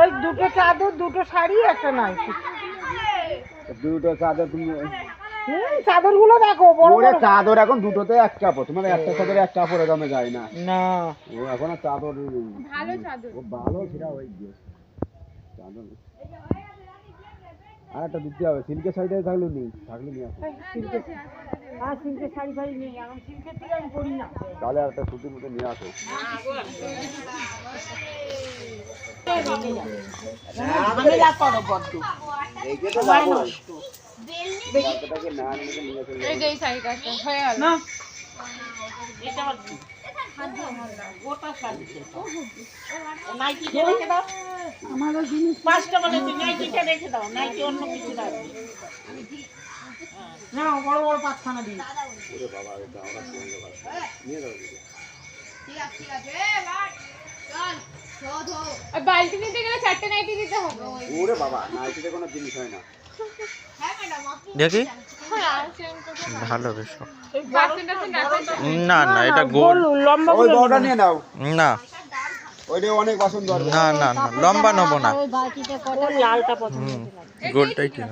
ওই দুটো চাদর, দুটো শাড়ি, একটা নাইটি। দুটো চাদর তুমি চাদরগুলো দেখো বড় ওরে বড়। চাদর এখন দুটোতে এক কাপড়, তোমার একটা চাদরে এক কাপড়ে দামে যায় না। না ও এখন আর চাদর ভালো চাদর। ও ভালো সেটা ওই যে চাদর আর একটা দিতে হবে। সিল্কের শাড়িটা থাকলে নিয়ে আসো। সিল্কের শাড়ি ফাড়ি নেই, এখন সিল্কের থেকে আমি করি না। তাহলে আর একটা সুতির মতো নিয়ে আসো। ঝামেলা করো বড্ড। এইকে তো সময় যাবো। নষ্ট। বাচ্চাটাকে না নিয়ে নিয়ে চলে এই যে এই শাড়িটা হয়ে গেল। না এটা আবার কি? গোটা শাড়ি সেটা। নাইটিটা রেখে দাও। আমারও জিনিস 5টা বলেছি, নাইটিটা রেখে দাও। নাইটি অন্য কিছু রাখবে। না বড় বড় পাঁচখানা দিন। ওরে বাবা এটা আমরা সঙ্গে বাচ্চা নিয়ে যাও দিকে। ঠিক আছে ভাই চল শোধ হো আর বালতি নিতে গেলে 4টে নাইটি দিতে হবে। ওরে বাবা নাইটিতে কোনো জিনিস হয় না। হ্যাঁ ম্যাডাম আপনি দেখি হ্যাঁ সেম তো ভালো বেশ। এই বাসনটা তো না না এটা গোল লম্বা ওই বড়টা নিয়ে নাও। না ওইটা অনেক বাসন দরকার। না না না লম্বা নেবো না, লালটা পছন্দ। গোলটাই কিনা।